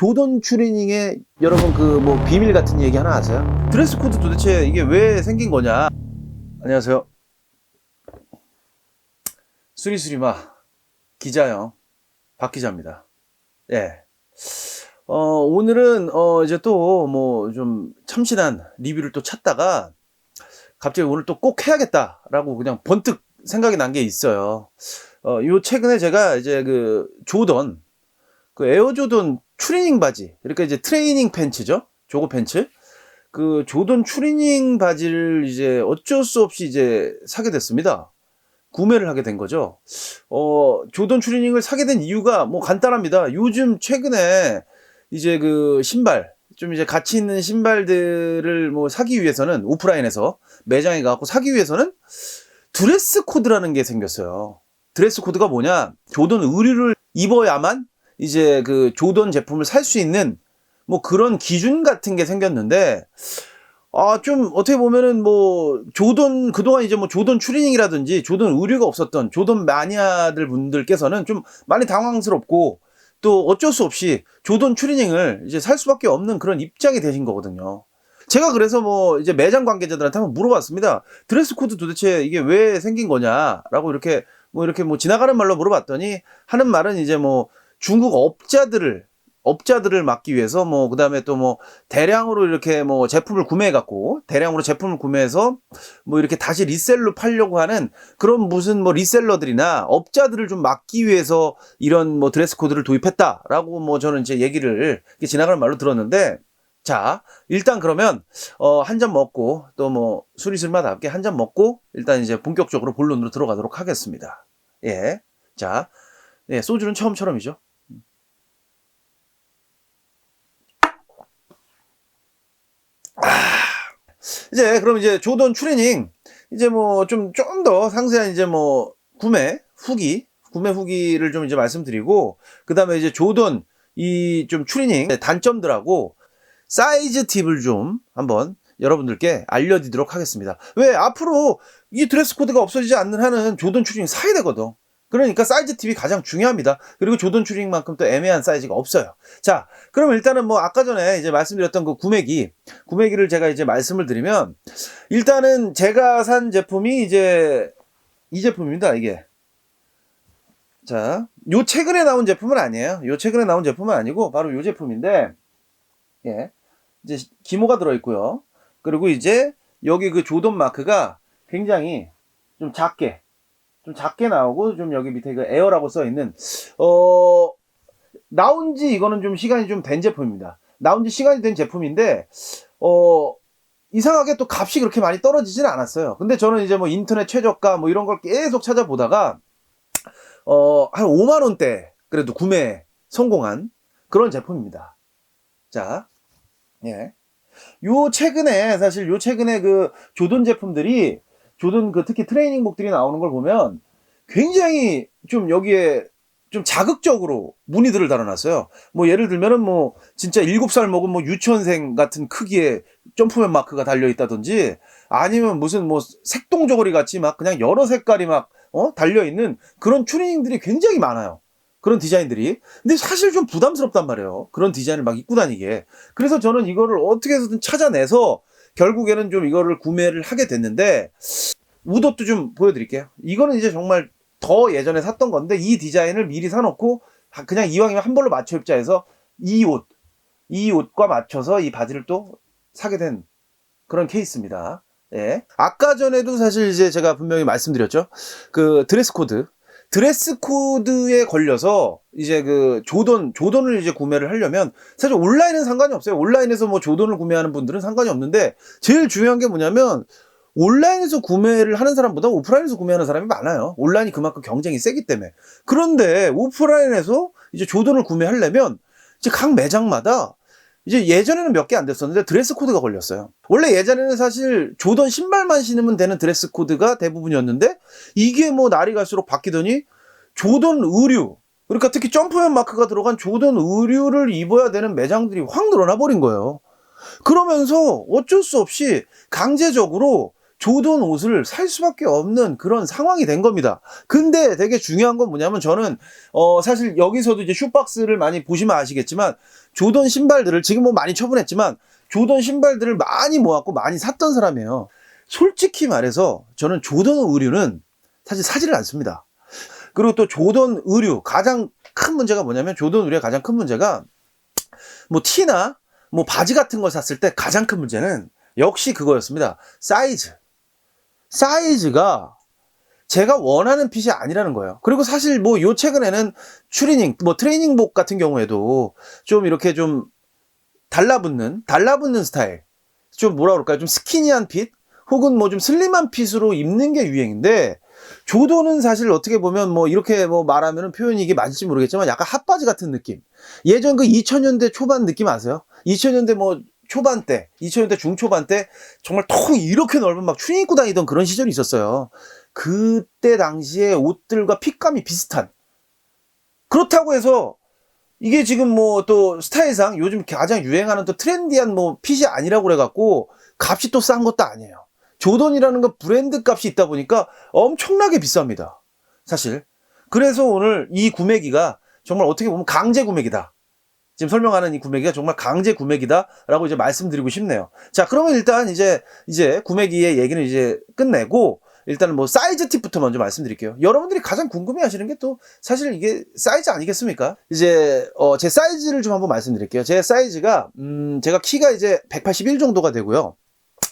조던 추리닝의 여러분 그 뭐 비밀 같은 얘기 하나 아세요? 드레스 코드 도대체 이게 왜 생긴 거냐? 안녕하세요. 수리수리마 기자형 박 기자입니다. 예. 오늘은 이제 또 뭐 좀 참신한 리뷰를 또 찾다가 갑자기 오늘 또 꼭 해야겠다라고 그냥 번뜩 생각이 난 게 있어요. 요 최근에 제가 이제 그 조던 그 에어 조던 추리닝 바지, 그러니까 이제 트레이닝 팬츠죠, 조거 팬츠. 그 조던 추리닝 바지를 이제 어쩔 수 없이 이제 사게 됐습니다. 구매를 하게 된 거죠. 조던 추리닝을 사게 된 이유가 뭐 간단합니다. 요즘 최근에 이제 그 신발, 좀 이제 가치 있는 신발들을 뭐 사기 위해서는 오프라인에서 매장에 가고 사기 위해서는 드레스 코드라는 게 생겼어요. 드레스 코드가 뭐냐? 조던 의류를 입어야만 이제 그 조던 제품을 살 수 있는 뭐 그런 기준 같은 게 생겼는데, 좀 어떻게 보면은 뭐 조던 그동안 이제 뭐 조던 추리닝이라든지 조던 의류가 없었던 조던 마니아들 분들께서는 좀 많이 당황스럽고 또 어쩔 수 없이 조던 추리닝을 이제 살 수밖에 없는 그런 입장이 되신 거거든요. 제가 그래서 뭐 이제 매장 관계자들한테 한번 물어봤습니다. 드레스 코드 도대체 이게 왜 생긴 거냐라고 이렇게 뭐 지나가는 말로 물어봤더니 하는 말은 이제 뭐 중국 업자들을 막기 위해서 뭐 그다음에 또 뭐 대량으로 이렇게 뭐 제품을 구매해 갖고 대량으로 제품을 구매해서 뭐 이렇게 다시 리셀로 팔려고 하는 그런 무슨 뭐 리셀러들이나 업자들을 좀 막기 위해서 이런 뭐 드레스 코드를 도입했다라고 뭐 저는 이제 얘기를 지나가는 말로 들었는데, 자, 일단 그러면 한 잔 먹고 또 뭐 수리술맛 한 잔 먹고 일단 이제 본격적으로 본론으로 들어가도록 하겠습니다. 예. 자, 예, 소주는 처음처럼이죠. 이제 그럼 이제 조던 추리닝 이제 뭐 좀 더 상세한 이제 뭐 구매 후기를 좀 이제 말씀드리고, 그 다음에 이제 조던 이 좀 추리닝 단점들하고 사이즈 팁을 좀 한번 여러분들께 알려드리도록 하겠습니다. 왜 앞으로 이 드레스 코드가 없어지지 않는 한은 조던 추리닝 사야 되거든. 그러니까 사이즈 팁이 가장 중요합니다. 그리고 조던 추리닝만큼 또 애매한 사이즈가 없어요. 자, 그럼 일단은 뭐 아까 전에 이제 말씀드렸던 그 구매기를 제가 이제 말씀을 드리면, 일단은 제가 산 제품이 이제 이 제품입니다. 이게. 자, 요 최근에 나온 제품은 아니에요. 요 최근에 나온 제품은 아니고 바로 요 제품인데, 예. 이제 기모가 들어있고요. 그리고 이제 여기 그 조던 마크가 굉장히 좀 작게 나오고, 좀 여기 밑에 그 에어라고 써 있는, 나온 지 이거는 좀 시간이 좀 된 제품입니다. 나온 지 시간이 된 제품인데, 이상하게 또 값이 그렇게 많이 떨어지진 않았어요. 근데 저는 이제 뭐 인터넷 최저가 뭐 이런 걸 계속 찾아보다가, 한 5만원대 그래도 구매 성공한 그런 제품입니다. 자, 예. 사실 요 최근에 그 조던 제품들이, 조던 그 특히 트레이닝복들이 나오는 걸 보면 굉장히 좀 여기에 좀 자극적으로 무늬들을 달아놨어요. 뭐 예를 들면은 뭐 진짜 7살 먹은 뭐 유치원생 같은 크기의 점프맨 마크가 달려있다든지, 아니면 무슨 뭐 색동저고리 같이 막 그냥 여러 색깔이 막 달려있는 그런 추리닝들이 굉장히 많아요. 그런 디자인들이. 근데 사실 좀 부담스럽단 말이에요. 그런 디자인을 막 입고 다니게. 그래서 저는 이거를 어떻게 해서든 찾아내서 결국에는 좀 이거를 구매를 하게 됐는데, 웃옷도 좀 보여드릴게요. 이거는 이제 정말 더 예전에 샀던 건데 이 디자인을 미리 사놓고 그냥 이왕이면 한 벌로 맞춰 입자 해서 이 옷과 맞춰서 이 바지를 또 사게 된 그런 케이스입니다. 예. 아까 전에도 사실 이제 제가 분명히 말씀드렸죠. 그 드레스 코드에 걸려서 이제 그 조던을 이제 구매를 하려면 사실 온라인은 상관이 없어요. 온라인에서 뭐 조던을 구매하는 분들은 상관이 없는데, 제일 중요한 게 뭐냐면 온라인에서 구매를 하는 사람보다 오프라인에서 구매하는 사람이 많아요. 온라인이 그만큼 경쟁이 세기 때문에. 그런데 오프라인에서 이제 조던을 구매하려면 이제 각 매장마다 이제 예전에는 몇 개 안 됐었는데 드레스 코드가 걸렸어요. 원래 예전에는 사실 조던 신발만 신으면 되는 드레스 코드가 대부분이었는데, 이게 뭐 날이 갈수록 바뀌더니 조던 의류, 그러니까 특히 점프맨 마크가 들어간 조던 의류를 입어야 되는 매장들이 확 늘어나 버린 거예요. 그러면서 어쩔 수 없이 강제적으로 조던 옷을 살 수밖에 없는 그런 상황이 된 겁니다. 근데 되게 중요한 건 뭐냐면 저는 사실 여기서도 이제 슈박스를 많이 보시면 아시겠지만 조던 신발들을 지금 뭐 많이 처분했지만 조던 신발들을 많이 모았고 많이 샀던 사람이에요. 솔직히 말해서 저는 조던 의류는 사실 사지를 않습니다. 그리고 또 조던 의류 가장 큰 문제가 뭐냐면 조던 의류의 가장 큰 문제가 뭐 티나 뭐 바지 같은 걸 샀을 때 가장 큰 문제는 역시 그거였습니다. 사이즈가 제가 원하는 핏이 아니라는 거예요. 그리고 사실 뭐 요 최근에는 트레이닝복 같은 경우에도 좀 이렇게 좀 달라붙는 스타일, 좀 뭐라 그럴까요? 좀 스키니한 핏 혹은 뭐 좀 슬림한 핏으로 입는 게 유행인데 조던은 사실 어떻게 보면 뭐 이렇게 뭐 말하면 표현이 이게 맞을지 모르겠지만 약간 핫바지 같은 느낌. 예전 그 2000년대 초반 느낌 아세요? 2000년대 뭐 초반 때, 2000년대 중초반 때 정말 통 이렇게 넓은 막 추리 입고 다니던 그런 시절이 있었어요. 그때 당시에 옷들과 핏감이 비슷한. 그렇다고 해서 이게 지금 뭐 또 스타일상 요즘 가장 유행하는 또 트렌디한 뭐 핏이 아니라고 그래갖고 값이 또 싼 것도 아니에요. 조던이라는 거 브랜드 값이 있다 보니까 엄청나게 비쌉니다. 사실. 그래서 오늘 이 구매기가 정말 어떻게 보면 강제 구매기다. 지금 설명하는 이 구매기가 정말 강제 구매기다라고 이제 말씀드리고 싶네요. 자, 그러면 일단 이제 구매기의 얘기는 이제 끝내고 일단은 뭐 사이즈 팁부터 먼저 말씀드릴게요. 여러분들이 가장 궁금해 하시는 게 또 사실 이게 사이즈 아니겠습니까? 이제 제 사이즈를 좀 한번 말씀드릴게요. 제 사이즈가 제가 키가 이제 181 정도가 되고요.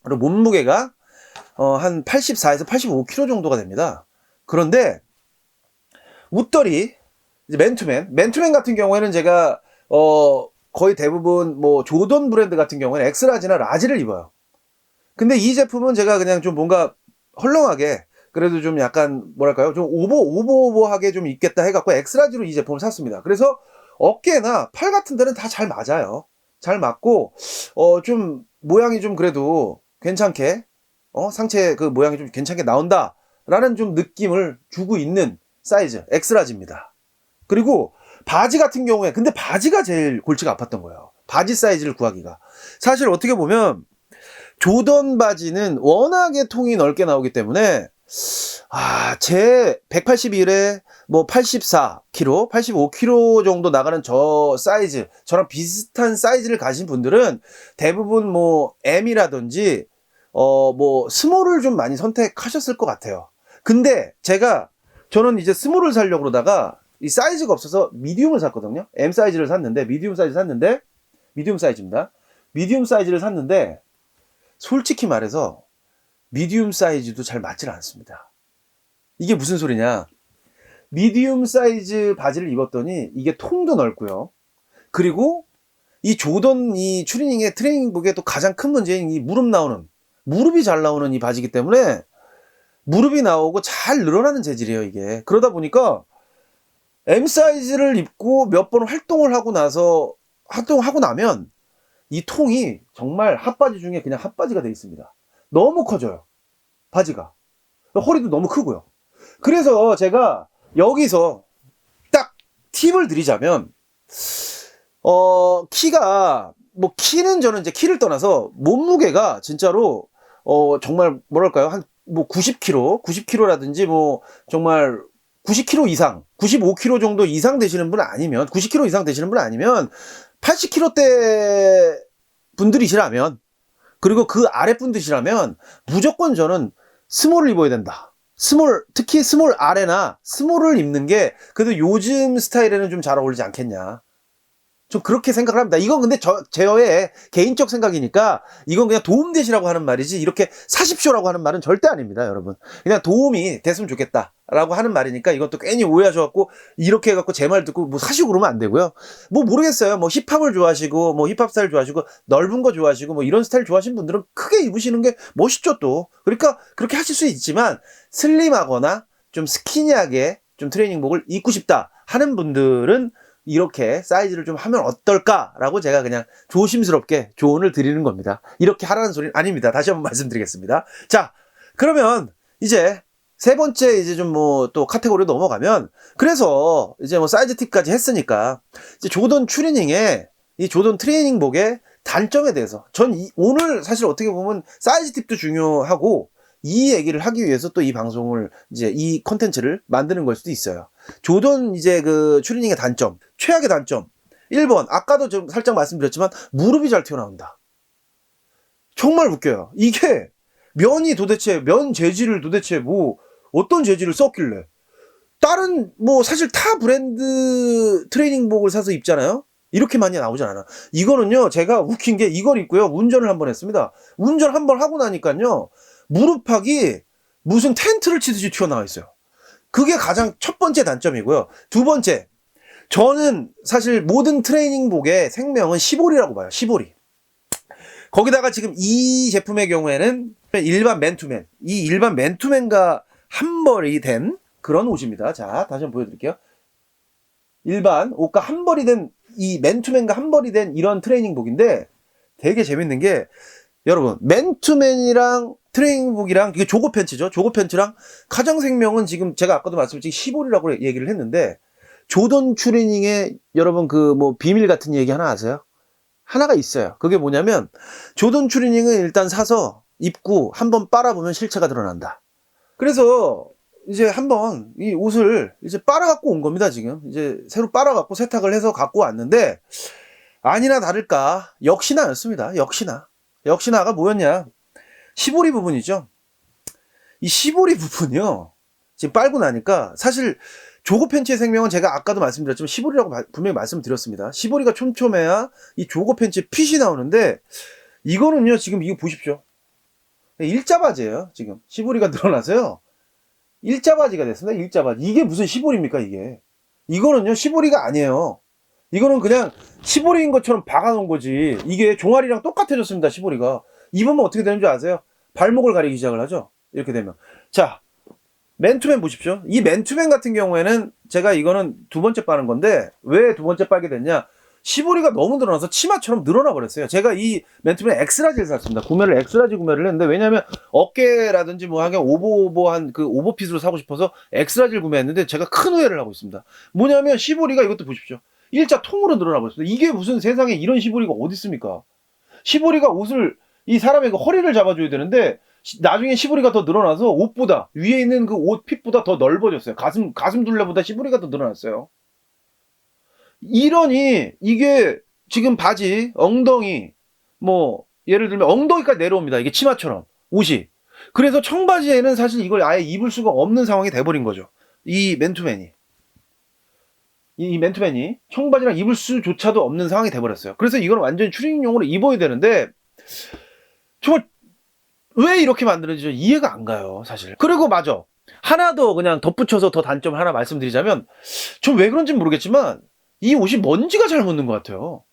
그리고 몸무게가 한 84에서 85kg 정도가 됩니다. 그런데 웃더리 이제 맨투맨 같은 경우에는 제가 거의 대부분 뭐 조던 브랜드 같은 경우에는 엑스라지나 라지를 입어요. 근데 이 제품은 제가 그냥 좀 뭔가 헐렁하게 그래도 좀 약간 뭐랄까요? 좀 오버하게 좀 입겠다 해갖고 엑스라지로 이 제품을 샀습니다. 그래서 어깨나 팔 같은 데는 다 잘 맞아요. 잘 맞고 좀 모양이 좀 그래도 괜찮게 상체 그 모양이 좀 괜찮게 나온다라는 좀 느낌을 주고 있는 사이즈 엑스라지입니다. 그리고 바지 같은 경우에 근데 바지가 제일 골치가 아팠던 거예요. 바지 사이즈를 구하기가. 사실 어떻게 보면 조던 바지는 워낙에 통이 넓게 나오기 때문에 제 181에 뭐 84kg, 85kg 정도 나가는 저 사이즈, 저랑 비슷한 사이즈를 가진 분들은 대부분 뭐 M이라든지 뭐 스몰을 좀 많이 선택하셨을 것 같아요. 근데 저는 이제 스몰을 사려고 그러다가 이 사이즈가 없어서 미디움을 샀거든요. M 사이즈를 샀는데 미디움 사이즈입니다. 미디움 사이즈를 샀는데 솔직히 말해서 미디움 사이즈도 잘 맞질 않습니다. 이게 무슨 소리냐? 미디움 사이즈 바지를 입었더니 이게 통도 넓고요. 그리고 이 조던 이 추리닝의 트레이닝복의 또 가장 큰 문제인 이 무릎이 잘 나오는 이 바지이기 때문에 무릎이 나오고 잘 늘어나는 재질이에요, 이게. 그러다 보니까 M 사이즈를 입고 몇 번 활동하고 나면 이 통이 정말 핫바지 중에 그냥 핫바지가 되어 있습니다. 너무 커져요. 바지가. 허리도 너무 크고요. 그래서 제가 여기서 딱 팁을 드리자면 키는 저는 이제 키를 떠나서 몸무게가 진짜로 정말 뭐랄까요? 한 뭐 90kg라든지 뭐 정말 90kg 이상, 95kg 정도 이상 되시는 분 아니면 90kg 이상 되시는 분 아니면 80kg대 분들이시라면 그리고 그 아래 분들이시라면 무조건 저는 스몰을 입어야 된다. 특히 스몰 아래나 스몰을 입는 게 그래도 요즘 스타일에는 좀 잘 어울리지 않겠냐. 좀 그렇게 생각을 합니다. 이건 근데 저의 개인적 생각이니까 이건 그냥 도움 되시라고 하는 말이지 이렇게 사십시오라고 하는 말은 절대 아닙니다, 여러분. 그냥 도움이 됐으면 좋겠다라고 하는 말이니까 이건 또 괜히 오해하셔갖고 이렇게 해갖고 제 말 듣고 뭐 사시고 그러면 안 되고요. 뭐 모르겠어요. 뭐 힙합을 좋아하시고 뭐 힙합 스타일 좋아하시고 넓은 거 좋아하시고 뭐 이런 스타일 좋아하시는 분들은 크게 입으시는 게 멋있죠 또. 그러니까 그렇게 하실 수 있지만 슬림하거나 좀 스키니하게 좀 트레이닝복을 입고 싶다 하는 분들은 이렇게 사이즈를 좀 하면 어떨까라고 제가 그냥 조심스럽게 조언을 드리는 겁니다. 이렇게 하라는 소리는 아닙니다. 다시 한번 말씀드리겠습니다. 자, 그러면 이제 세 번째 이제 좀 뭐 또 카테고리로 넘어가면 그래서 이제 뭐 사이즈 팁까지 했으니까 이제 조던 추리닝의 이 조던 트레이닝복의 단점에 대해서 오늘 사실 어떻게 보면 사이즈 팁도 중요하고 이 얘기를 하기 위해서 또 이 방송을 이제 이 컨텐츠를 만드는 걸 수도 있어요. 조던 이제 그 추리닝의 단점, 최악의 단점. 1번, 아까도 좀 살짝 말씀드렸지만 무릎이 잘 튀어나온다. 정말 웃겨요. 이게 면이 도대체, 면 재질을 도대체 뭐 어떤 재질을 썼길래. 다른 뭐 사실 타 브랜드 트레이닝복을 사서 입잖아요. 이렇게 많이 나오지 않아. 이거는요, 제가 웃긴 게 이걸 입고요, 운전을 한번 했습니다. 운전 한번 하고 나니까요, 무릎팍이 무슨 텐트를 치듯이 튀어나와 있어요. 그게 가장 첫 번째 단점이고요. 두 번째, 저는 사실 모든 트레이닝복의 생명은 시보리라고 봐요. 시보리. 거기다가 지금 이 제품의 경우에는 일반 맨투맨, 이 일반 맨투맨과 한벌이 된 그런 옷입니다. 자, 다시 한번 보여드릴게요. 일반 옷과 한벌이 된, 이 맨투맨과 한벌이 된 이런 트레이닝복인데, 되게 재밌는 게, 여러분, 맨투맨이랑 트레이닝복이랑, 이게 조거 팬츠죠. 조거 팬츠랑 가장 생명은 지금 제가 아까도 말씀드린 시볼이라고 얘기를 했는데, 조던 추리닝의 여러분 그 뭐 비밀 같은 얘기 하나 아세요? 하나가 있어요. 그게 뭐냐면, 조던 추리닝은 일단 사서 입고 한번 빨아보면 실체가 드러난다. 그래서 이제 한번 이 옷을 이제 빨아갖고 온 겁니다, 지금. 이제 새로 빨아갖고 세탁을 해서 갖고 왔는데, 아니나 다를까, 역시나였습니다. 역시나가 뭐였냐. 시보리 부분이죠. 이 시보리 부분이요, 지금 빨고 나니까, 사실, 조거 팬츠의 생명은 제가 아까도 말씀드렸지만, 시보리라고 분명히 말씀드렸습니다. 시보리가 촘촘해야 이 조거 팬츠에 핏이 나오는데, 이거는요, 지금 이거 보십시오. 일자 바지예요, 지금. 시보리가 늘어나서요. 일자 바지가 됐습니다. 일자 바지. 이게 무슨 시보리입니까, 이게? 이거는요, 시보리가 아니에요. 이거는 그냥 시보리인 것처럼 박아놓은 거지. 이게 종아리랑 똑같아졌습니다, 시보리가. 입으면 어떻게 되는 줄 아세요? 발목을 가리기 시작을 하죠. 이렇게 되면. 자, 맨투맨 보십시오. 이 맨투맨 같은 경우에는 제가 이거는 두 번째 빠는 건데, 왜 두 번째 빨게 됐냐? 시보리가 너무 늘어나서 치마처럼 늘어나 버렸어요. 제가 이 맨투맨 엑스라지를 샀습니다. 엑스라지 구매를 했는데, 왜냐면 어깨라든지 뭐 하긴 오버한 그 오버핏으로 사고 싶어서 엑스라지를 구매했는데, 제가 큰 후회를 하고 있습니다. 뭐냐면 시보리가 이것도 보십시오. 일자 통으로 늘어나 버렸어요. 이게 무슨 세상에 이런 시보리가 어디 있습니까? 시보리가 옷을, 이 사람의 그 허리를 잡아줘야 되는데, 나중에 시보리가 더 늘어나서 옷보다, 위에 있는 그 옷 핏보다 더 넓어졌어요. 가슴 둘레보다 시보리가 더 늘어났어요. 이러니 이게 지금 바지 엉덩이, 뭐 예를 들면 엉덩이까지 내려옵니다. 이게 치마처럼 옷이. 그래서 청바지에는 사실 이걸 아예 입을 수가 없는 상황이 돼버린 거죠. 이 맨투맨이 청바지랑 입을 수조차도 없는 상황이 돼버렸어요. 그래서 이건 완전히 추리닝용으로 입어야 되는데, 정말 왜 이렇게 만드는지 이해가 안 가요, 사실. 그리고 맞아, 하나 더 그냥 덧붙여서 더 단점 하나 말씀드리자면, 전 왜 그런지 모르겠지만 이 옷이 먼지가 잘 묻는 것 같아요.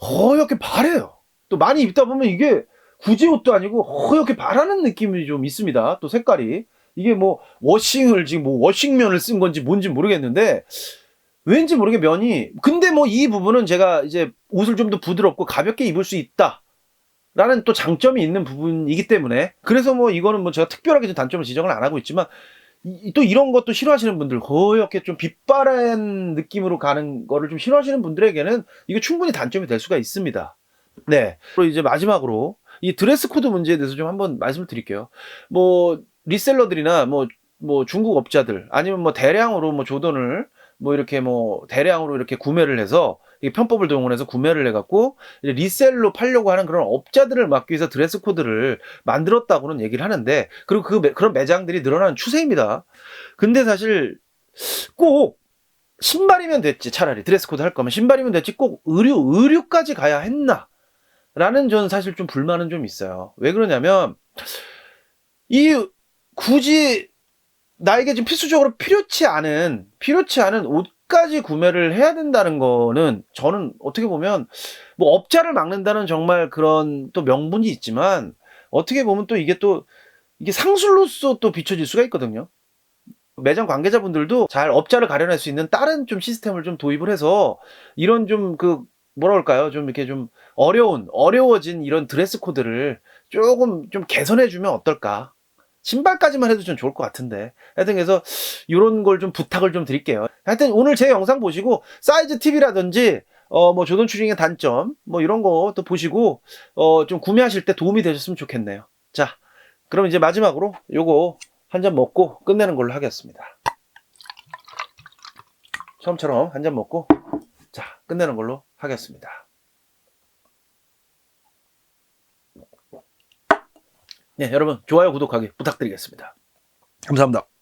허옇게 바래요. 또 많이 입다 보면 이게 구지 옷도 아니고 허옇게 바라는 느낌이 좀 있습니다. 또 색깔이. 이게 뭐 지금 뭐 워싱면을 쓴 건지 뭔지 모르겠는데, 왠지 모르게 면이, 근데 뭐 이 부분은 제가 이제 옷을 좀 더 부드럽고 가볍게 입을 수 있다 라는 또 장점이 있는 부분이기 때문에, 그래서 뭐 이거는 뭐 제가 특별하게 좀 단점을 지적을 안 하고 있지만, 또 이런 것도 싫어하시는 분들, 허옇게 좀 빛바랜 느낌으로 가는 거를 좀 싫어하시는 분들에게는 이게 충분히 단점이 될 수가 있습니다. 네. 그리고 이제 마지막으로 이 드레스 코드 문제에 대해서 좀 한번 말씀을 드릴게요. 뭐 리셀러들이나 뭐 중국 업자들, 아니면 뭐 대량으로 뭐 조던을 뭐 이렇게 뭐 대량으로 이렇게 구매를 해서, 이 편법을 동원해서 구매를 해갖고 리셀로 팔려고 하는 그런 업자들을 막기 위해서 드레스 코드를 만들었다고는 얘기를 하는데, 그리고 그런 매장들이 늘어나는 추세입니다. 근데 사실 꼭 신발이면 됐지, 차라리 드레스 코드 할 거면 신발이면 됐지, 꼭 의류까지 가야 했나 라는 저는 사실 좀 불만은 좀 있어요. 왜 그러냐면, 이 굳이 나에게 지금 필수적으로 필요치 않은 옷까지 구매를 해야 된다는 거는, 저는 어떻게 보면 뭐 업자를 막는다는 정말 그런 또 명분이 있지만, 어떻게 보면 또 이게 상술로서 또 비춰질 수가 있거든요. 매장 관계자분들도 잘 업자를 가려낼 수 있는 다른 좀 시스템을 좀 도입을 해서, 이런 좀 뭐라 할까요? 좀 이렇게 좀 어려워진 이런 드레스 코드를 조금 좀 개선해주면 어떨까? 신발까지만 해도 좀 좋을 것 같은데. 하여튼 그래서 이런 걸 좀 부탁을 좀 드릴게요. 하여튼 오늘 제 영상 보시고 사이즈 팁이라든지 뭐 조던 추리닝의 단점 뭐 이런 거 또 보시고 좀 구매하실 때 도움이 되셨으면 좋겠네요. 자, 그럼 이제 마지막으로 요거 한 잔 먹고 끝내는 걸로 하겠습니다. 처음처럼 한 잔 먹고 자 끝내는 걸로 하겠습니다. 네, 여러분 좋아요 구독하기 부탁드리겠습니다. 감사합니다.